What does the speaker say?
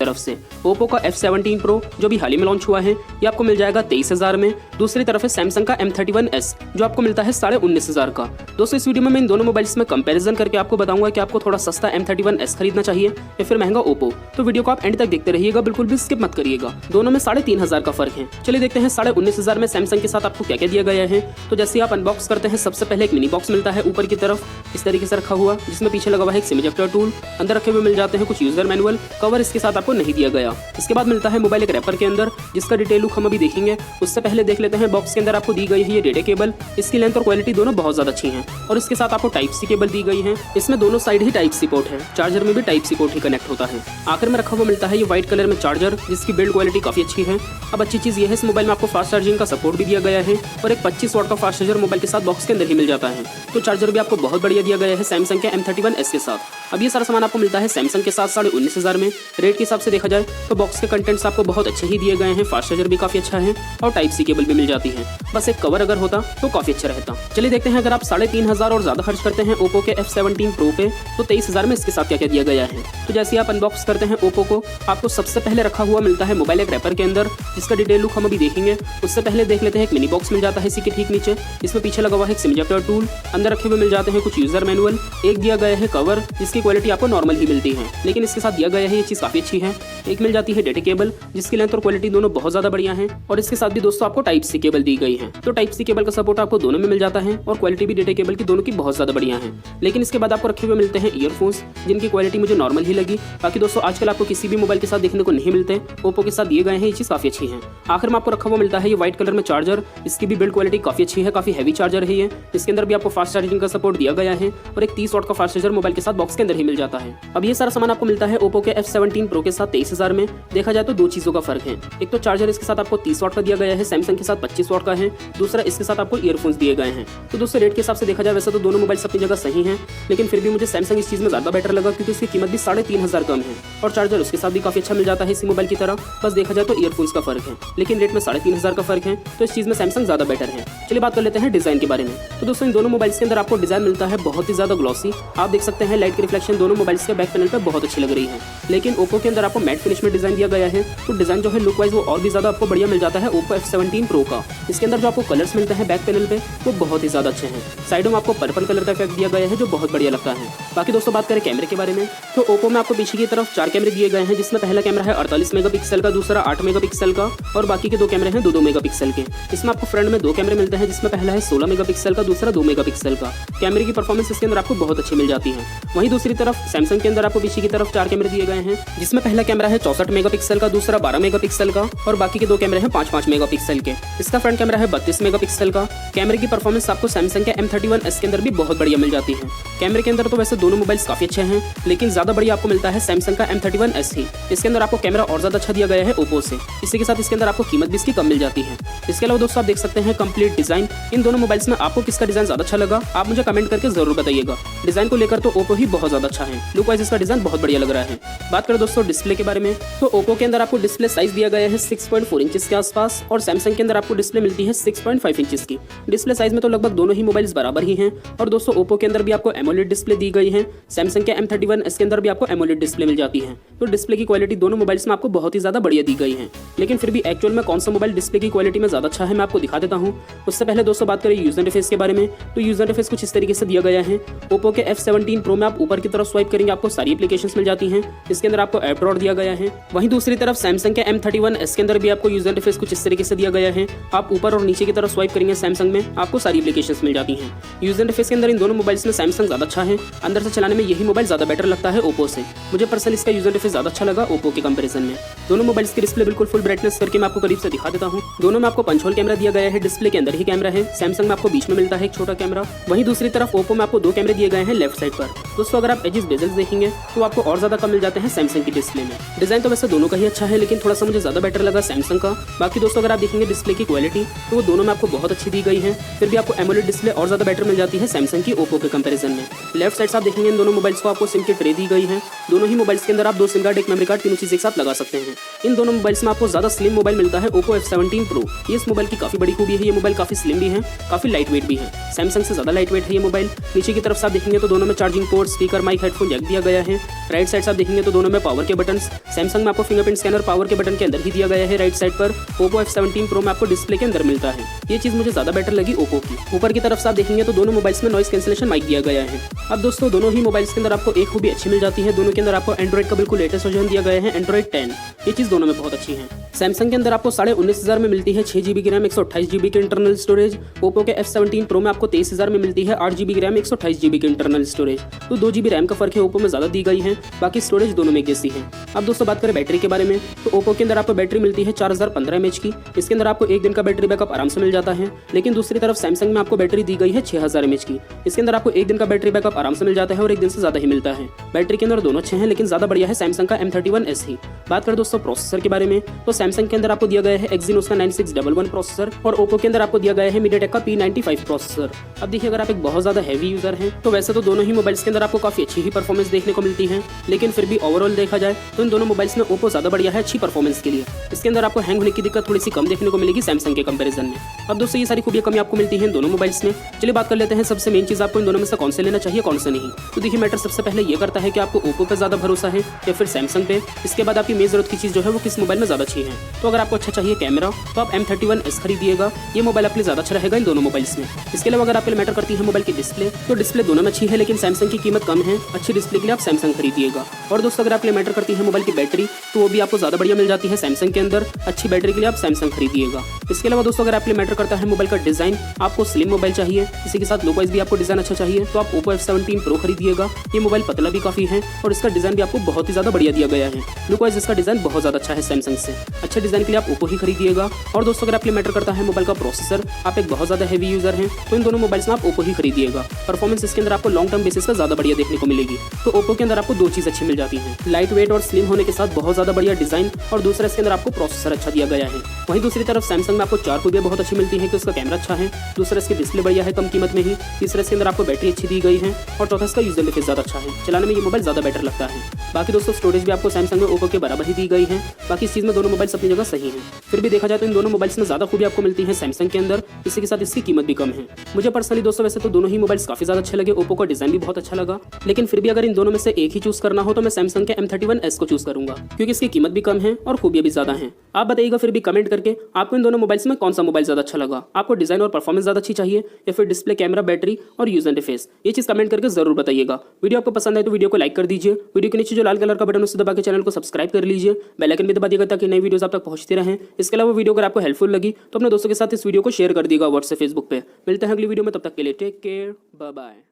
तरफ से ओप्पो का F17 Pro जो भी हाल ही में लॉन्च हुआ है ये आपको मिल जाएगा 23,000 में। दूसरी तरफ है सैमसंग का M31s जो आपको मिलता है 19,500 का। दोस्तों इस वीडियो में मैं इन दोनों मोबाइल्स में कंपैरिजन करके आपको बताऊंगा कि आपको थोड़ा सस्ता M31s खरीदना चाहिए या फिर महंगा ओप्पो। तो वीडियो को आप एंड तक देखते रहिएगा, बिल्कुल भी स्किप मत करिएगा। दोनों में 3,500 का फर्क है। चलिए देखते हैं 19,500 में सैमसंग के साथ आपको क्या क्या दिया गया है। तो जैसे आप अनबॉक्स करते हैं सबसे पहले एक मिनी बॉक्स मिलता है ऊपर की तरफ इस तरीके से रखा हुआ, जिसमें पीछे लगा हुआ है एक सिम इजेक्टर टूल। अंदर रखे हुए मिल जाते हैं कुछ यूजर मैनुअल, कवर इसके साथ आपको नहीं दिया गया। इसके बाद मिलता है मोबाइल एक रैपर के अंदर, जिसका डिटेल लुक हम अभी देखेंगे। उससे पहले देख लेते हैं बॉक्स के अंदर आपको दी गई है ये डेटा केबल। इसकी लेंथ और क्वालिटी दोनों बहुत ज्यादा अच्छी हैं और इसके साथ आपको टाइप सी केबल दी गई है। इसमें दोनों साइड ही टाइप सी पोर्ट है, चार्जर में भी टाइप सी पोर्ट ही कनेक्ट होता है। आखिर में रखा हुआ मिलता है ये व्हाइट कलर में चार्जर, जिसकी बिल्ड क्वालिटी काफी अच्छी है। अब अच्छी चीज ये है इस मोबाइल में आपको फास्ट चार्जिंग का सपोर्ट भी दिया गया है और एक 25 वाट का फास्ट चार्जर मोबाइल के साथ बॉक्स के अंदर ही मिल जाता है। तो चार्जर भी आपको बहुत बढ़िया दिया गया है सैमसंग के M31s के साथ। अब ये सारा सामान आपको मिलता है सैमसंग के साथ 19,500 में। रेट के हिसाब से देखा जाए तो बॉक्स के कंटेंट्स आपको बहुत अच्छे ही दिए गए हैं, फास्ट चार्जर भी काफी अच्छा है और टाइप सी केबल भी मिल जाती है। बस एक कवर अगर होता तो काफी अच्छा रहता। चलिए देखते हैं अगर आप 3,500 और ज्यादा खर्च करते हैं ओप्पो के F17 Pro पे तो 23,000 में इसके साथ क्या क्या दिया गया है। तो जैसे आप अनबॉक्स करते हैं ओप्पो को, आपको सबसे पहले रखा हुआ मिलता है मोबाइल एक रैपर के अंदर, जिसका डिटेल लुक हम अभी देखेंगे। उससे पहले देख लेते हैं एक मिनी बॉक्स मिल जाता है इसी के ठीक नीचे। इसमें पीछे लगा हुआ है एक सिम इजेक्टर टूल। अंदर रखे हुए मिल जाते हैं कुछ यूजर मैनुअल। एक दिया गया है कवर, जिसकी क्वालिटी आपको नॉर्मल ही मिलती है, लेकिन इसके साथ दिया गया है ये चीज काफी अच्छी है। एक मिल जाती है डेटा केबल, जिसकी लेंथ और क्वालिटी दोनों बहुत ज्यादा बढ़िया है और इसके साथ भी दोस्तों आपको टाइप सी केबल दी गई है। तो टाइप सी केबल का सपोर्ट आपको दोनों में मिल जाता है और क्वालिटी भी डेटा केबल की दोनों की बहुत ज्यादा बढ़िया है। लेकिन इसके बाद आपको रखे हुए मिलते हैं ईयरफोन्स, जिनकी क्वालिटी मुझे नॉर्मल ही लगी। बाकी दोस्तों आजकल आपको किसी भी मोबाइल के साथ देखने को नहीं मिलते, ओप्पो के साथ दिए गए हैं, ये चीज काफी अच्छी है। आखिर में आपको रखा हुआ मिलता है ये व्हाइट कलर में चार्जर। इसकी भी बिल्ड क्वालिटी काफी अच्छी है, काफी हैवी चार्जर है ये। इसके अंदर भी आपको फास्ट चार्जिंग का सपोर्ट दिया गया है और एक 30 वाट का फास्ट चार्जर मोबाइल के साथ बॉक्स के अंदर ही मिल जाता है। अब ये सारा सामान आपको मिलता है ओप्पो के F17 Pro के साथ 23,000 में। देखा जाए तो दो चीजों का फर्क है, एक तो चार्जर इसके साथ आपको 30 वाट का दिया गया है, सैमसंग के साथ 25 वाट का है। दूसरा इसके साथ आपको ईयरफोन्स दिए गए हैं। तो दोस्तों रेट के हिसाब से देखा जाए वैसे तो दोनों मोबाइल अपनी जगह सही हैं, लेकिन फिर भी मुझे सैमसंग इस चीज में ज्यादा बेटर लगा क्योंकि इसकी कीमत भी 3,500 कम है और चार्जर उसके साथ भी काफी अच्छा मिल जाता है इसी मोबाइल की तरह। बस देखा जाए तो ईयरफोन्स का फर्क है, लेकिन रेट में 3,500 का फर्क है, तो इस चीज में सैमसंग ज्यादा बेटर है। चलिए बात कर लेते हैं डिजाइन के बारे में। तो दोस्तों इन दोनों मोबाइल्स के अंदर आपको डिजाइन मिलता है बहुत ही ज्यादा ग्लॉसी। आप देख सकते हैं लाइट की रिफ्लेक्शन दोनों मोबाइल्स के बैक पैनल पे बहुत अच्छी लग रही है। लेकिन ओप्पो के अंदर आपको मैट फिनिश में डिजाइन दिया गया है, तो डिजाइन जो है लुक वाइज वो और भी ज्यादा आपको बढ़िया मिल जाता है ओप्पो F17 Pro का। इसके अंदर जो आपको कलर्स मिलते हैं बैक पैनल पे वो बहुत ही ज्यादा अच्छे हैं। साइडों में आपको पर्पल कलर का इफेक्ट दिया गया है जो बहुत बढ़िया लगता है। बाकी दोस्तों बात करें कैमरे के बारे में तो ओप्पो में आपको पीछे की तरफ 4 कैमरे दिए गए हैं, जिसमें पहला कैमरा है 48 मेगापिक्सल का, दूसरा 8 मेगापिक्सल का और बाकी के 2 कैमरे हैं 2-2 मेगापिक्सल के। इसमें आपको फ्रंट में 2 कैमरे मिलते हैं, जिसमें पहला है 16 मेगापिक्सल का, दूसरा 2 मेगापिक्सल का। कैमरे की परफॉर्मेंस इसके अंदर आपको बहुत अच्छी मिल जाती है। वहीं दूसरी तरफ सैमसंग के अंदर आपको पीछे की तरफ 4 कैमरे दिए गए हैं, जिसमें पहला कैमरा है 64 मेगापिक्सल का, दूसरा 12 मेगापिक्सल का और बाकी के 2 कैमरे हैं 5-5 मेगापिक्सल के। इसका फ्रंट कैमरा है 32 मेगापिक्सल का। कैमरे की परफॉर्मेंस आपको सैमसंग के M31s के अंदर भी बहुत बढ़िया मिल जाती है। कैमरे के अंदर तो वैसे दोनों मोबाइल्स काफी अच्छे हैं, लेकिन ज्यादा बढ़िया आपको मिलता है सैमसंग का M31s ही। इसके अंदर आपको कैमरा और ज्यादा अच्छा दिया गया है ओप्पो से। इसी के साथ इसके अंदर आपको कीमत भी इसकी कम मिल जाती है। इसके अलावा दोस्तों आप देख सकते हैं कंप्लीट डिजाइन। इन दोनों मोबाइल्स में आपको किसका डिजाइन ज्यादा अच्छा लगा आप मुझे कमेंट करके जरूर बताइएगा। डिजाइन को लेकर तो ओप्पो ही बहुत ज्यादा अच्छा है, लुक वाइज इसका डिजाइन बहुत बढ़िया लग रहा है। बात करें दोस्तों डिस्प्ले के बारे में तो ओप्पो के अंदर आपको डिस्प्ले साइज दिया गया है 6.4 इंचेस के आसपास और सैमसंग के अंदर आपको डिस्प्ले मिलती है 6.5 इंचेस की। डिस्प्ले साइज में तो लगभग दोनों ही मोबाइल्स बराबर ही हैं। और दोस्तों ओप्पो के अंदर भी आपको एमोलेड डिस्प्ले दी गई है, सैमसंग के M31s के अंदर भी आपको एमोलेड डिस्प्ले मिल जाती है। तो डिस्प्ले की क्वालिटी दोनों मोबाइल्स में आपको बहुत ही ज्यादा बढ़िया दी गई है। लेकिन फिर भी एक्चुअल में कौन सा मोबाइल डिस्प्ले की क्वालिटी में ज्यादा अच्छा है मैं आपको दिखा देता हूँ। उससे पहले दोस्तों बात करें यूजर इंटरफेस के बारे में तो यूजर इंटरफेस कुछ इस तरीके से दिया गया है। ओप्पो के F17 Pro में आप ऊपर की तरफ स्वाइप करेंगे आपको सारी एप्लीकेशंस मिल जाती हैं। इसके अंदर आपको ऐप ड्रॉअर दिया गया है। वहीं दूसरी तरफ सैमसंग के M31s के अंदर भी आपको यूजर इंटरफेस कुछ इस तरीके से दिया गया है। आप ऊपर और नीचे की तरफ स्वाइप करेंगे सैमसंग में आपको सारी एप्लीकेशंस मिल जाती हैं। यूजर इंटरफेस के अंदर इन दोनों मोबाइल्स में सैमसंग ज्यादा अच्छा है, अंदर से चलाने में यही मोबाइल ज्यादा बेटर लगता है ओप्पो से। मुझे पर्सनली इसका यूजर इंटरफेस ज्यादा अच्छा लगा ओप्पो के कंपैरिजन में। दोनों मोबाइल्स की डिस्प्ले बिल्कुल फुल ब्राइटनेस करके मैं आपको करीब से दिखा देता हूँ। दोनों में आपको पंच होल कैमरा दिया गया है, डिस्प्ले के अंदर ही कैमरा है। सैमसंग में आपको बीच में मिलता है एक छोटा कैमरा। वहीं दूसरी तरफ ओप्पो में आपको 2 कैमरे दिए गए हैं लेफ्ट साइड पर। दोस्तों अगर आप एजेस बेजल्स देखेंगे तो आपको और ज्यादा कम मिल जाते हैं सैमसंग की डिस्प्ले में। डिजाइन तो वैसे दोनों का ही अच्छा है, लेकिन थोड़ा सा मुझे ज्यादा बेटर लगा सैमसंग का। बाकी दोस्तों अगर आप देखेंगे डिस्प्ले की क्वालिटी तो वो दोनों में आपको बहुत अच्छी दी गई है। फिर भी आपको एमोलेड डिस्प्ले और ज्यादा बेटर मिल जाती है सैमसंग की ओप्पो के कंपैरिजन में। लेफ्ट साइड से आप देखेंगे इन दोनों मोबाइल्स को आपको सिम की ट्रे दी गई है। दोनों ही मोबाइल्स के अंदर अंदर आप 2 सिम कार्ड, 1 मेमोरी कार्ड, तीनों चीज़ एक साथ लगा सकते हैं। इन दोनों मोबाइल्स में आपको ज़्यादा स्लिम मोबाइल मिलता है Oppo F17 Pro। ये इस मोबाइल की काफ़ी बड़ी खूबी है। ये मोबाइल काफ़ी स्लिम भी है, काफ़ी लाइट वेट भी है। सैमसंग से ज़्यादा लाइट वेट है ये मोबाइल। नीचे की तरफ से आप देखेंगे तो दोनों में charging port, speaker, mic, headphone jack दिया गया है। राइट साइड से आप देखेंगे तो दोनों में पावर के बटन। सैमसंग में आपको फिंगरप्रिंट स्कैनर पावर के बटन के अंदर ही दिया गया है राइट साइड पर। Oppo F17 Pro में आपको डिस्प्ले के अंदर मिलता है। ये चीज़ मुझे ज़्यादा बेटर लगी Oppo की। ऊपर की तरफ से आप देखेंगे तो दोनों मोबाइल्स में नॉइस कैंसिलेशन माइक दिया गया है। अब दोस्तों दोनों ही मोबाइल्स के अंदर आपको एक खूबी अच्छी मिल जाती है। दोनों के अंदर आपको एंड्रॉइड का बिल्कुल लेटेस्ट वर्जन दिया गया है, एंड्रॉइड 10। ये चीज़ दोनों में बहुत अच्छी है। सैमसंग के अंदर आपको 19,500 में मिलती है 6 GB की रैम, 128 GB की इंटरनल स्टोरेज। Oppo के F17 Pro में आपको 23,000 में मिलती है 8 GB की रैम, 128 GB की इंटरनल स्टोरेज। तो 2 GB रैम का फर्क है, Oppo में ज़्यादा दी गई है, बाकी स्टोरेज दोनों में जैसी है। अब दोस्तों बात करें बैटरी के बारे में, तो Oppo के अंदर आपको बैटरी मिलती है 4015 mAh की। इसके अंदर आपको एक दिन का बैटरी बैकअप आराम से मिल जाता है। लेकिन दूसरी तरफ सैमसंग में आपको बैटरी दी गई है 6000 mAh की। इसके अंदर आपको एक दिन का बैटरी बैकअप आराम से मिल जाता है और एक दिन से ज़्यादा ही मिलता है। बैटरी के अंदर दोनों अच्छे हैं, लेकिन ज़्यादा बढ़िया है सैमसंग का m31s ही। बात करें दोस्तों प्रोसेसर के बारे में, तो सैमसंग के अंदर आपको दिया गया है Exynos का 9611 प्रोसेसर और Oppo के अंदर आपको दिया गया है MediaTek का P95 प्रोसेसर। अब देखिए, अगर आप एक बहुत ज़्यादा हैवी यूजर हैं तो वैसे तो दोनों ही मोबाइल्स के अंदर आपको काफ़ी अच्छी ही परफॉर्मेंस देखने को मिलती है, लेकिन फिर भी ओवरऑल देखा जाए तो इन दोनों मोबाइल्स में Oppo ज़्यादा बढ़िया है अच्छी परफॉर्मेंस के लिए। इसके अंदर आपको हैंग होने की दिक्कत थोड़ी सी कम देखने को मिलेगी सैमसंग के कंपैरिजन में। अब दोस्तों ये सारी खूबियां कमी आपको मिलती हैं इन दोनों मोबाइल्स में। चलिए बात कर लेते हैं सबसे मेन चीज़, आपको इन दोनों में से कौन से लेना चाहिए कौन से नहीं। तो देखिए, मैटर सबसे पहले ये करता है कि आपको Oppo पे ज़्यादा भरोसा है या फिर सैमसंग पे। इसके बाद आपकी मेन जरूरत की चीज़ जो है वो किस मोबाइल में ज़्यादा अच्छी है। तो अगर आपको अच्छा चाहिए कैमरा तो आप M31s खरीदिएगा, ये मोबाइल आपके लिए ज़्यादा अच्छा रहेगा इन दोनों मोबाइल्स में। इसके अलावा अगर आपके लिए मैटर करती है मोबाइल की डिस्प्ले, तो डिस्प्ले दोनों में अच्छी है, लेकिन सैमसंग की कीमत कम है। अच्छी डिस्प्ले के लिए आप सैमसंग खरीदिएगा। और दोस्तों अगर आपके लिए मैटर करती है मोबाइल की बैटरी, तो वो भी आपको ज़्यादा बढ़िया मिल जाती है सैमसंग के अंदर। अच्छी बैटरी के लिए आप सैमसंग खरीदिएगा। इसके अलावा दोस्तों अगर आपके लिए मैटर करता है मोबाइल का डिज़ाइन, आपको स्लिम मोबाइल चाहिए, इसी के साथ लुक वाइज भी आपको डिज़ाइन अच्छा चाहिए, तो आप Oppo F17 Pro खरीदिएगा। ये मोबाइल पतला भी काफ़ी है और इसका डिज़ाइन भी आपको बहुत ही ज़्यादा बढ़िया दिया गया है। लुक वाइज इसका डिज़ाइन बहुत ज़्यादा अच्छा है सैमसंग से। अच्छे डिज़ाइन के लिए आप Oppo ही खरीदिएगा। और दोस्तों अगर आपके लिए मैटर करता है मोबाइल का प्रोसेसर, आप एक बहुत ज़्यादा हैवी यूजर हैं, तो इन दोनों मोबाइल्स में आप Oppo ही खरीदिएगा। परफॉर्मेंस इसके अंदर आपको लॉन्ग टर्म बेसिस पर ज़्यादा बढ़िया देखने को मिलेगी। तो Oppo के अंदर आपको दो चीज़ अच्छी मिल जाती हैं, लाइट वेट और स्लिम होने के साथ बहुत ज़्यादा बढ़िया डिज़ाइन, और दूसरा इसके अंदर आपको प्रोसेसर अच्छा दिया गया है। वहीं दूसरी तरफ सैमसंग में आपको 4 खूबियां बहुत अच्छी मिलती हैं कि उसका कैमरा अच्छा है, दूसरा इसकी डिस्प्ले बढ़िया है कम कीमत में ही, तीसरा इसके अंदर आपको बैटरी अच्छी दी गई है, और चौथा इसका यूजर इंटरफेस ज़्यादा अच्छा है। चलाने में ये मोबाइल ज़्यादा बेटर लगता है। बाकी दोस्तों स्टोरेज भी आपको सैमसंग में Oppo के बराबर ही दी गई है। बाकी इस चीज़ में दोनों मोबाइल्स अपनी जगह सही हैं। फिर भी देखा जाए तो इन दोनों मोबाइल्स में ज़्यादा खूबी आपको मिलती है सैमसंग के अंदर, इसी के साथ इसकी कीमत भी कम है। मुझे पर्सनली दोस्तों वैसे तो दोनों ही मोबाइल्स काफ़ी ज़्यादा अच्छे लगे, Oppo का डिज़ाइन भी बहुत अच्छा लगा, लेकिन फिर भी अगर इन दोनों में से एक ही चूज़ करना हो तो मैं सैमसंग के M31s को चूज़ करूँगा, क्योंकि इसकी कीमत भी कम है और खूबियाँ भी ज़्यादा हैं। आप बताइएगा फिर भी कमेंट करके आपको इन दोनों मोबाइल्स में कौन सा मोबाइल ज़्यादा अच्छा लगा। आपको डिज़ाइन और परफॉर्मेंस ज़्यादा अच्छी चाहिए या फिर डिस्प्ले, कैमरा, बैटरी और यूजर इंटरफेस, ये चीज़ कमेंट करके जरूर बताइएगा। वीडियो आपको पसंद आए तो वीडियो को लाइक कर दीजिए। वीडियो के नीचे जो लाल कलर का बटन उसे दबा के चैनल को सब्सक्राइब कर लीजिए। बेल आइकन भी दबा दिएगा ताकि नई वीडियोस आप तक पहुंचती रहें। इसके अलावा वीडियो अगर आपको हेल्पफुल लगी तो अपने दोस्तों के साथ इस वीडियो को शेयर कर दिएगा व्हाट्सएप, फेसबुक पे। मिलते हैं अगली वीडियो में, तब तक के लिए टेक केयर, बाय बाय।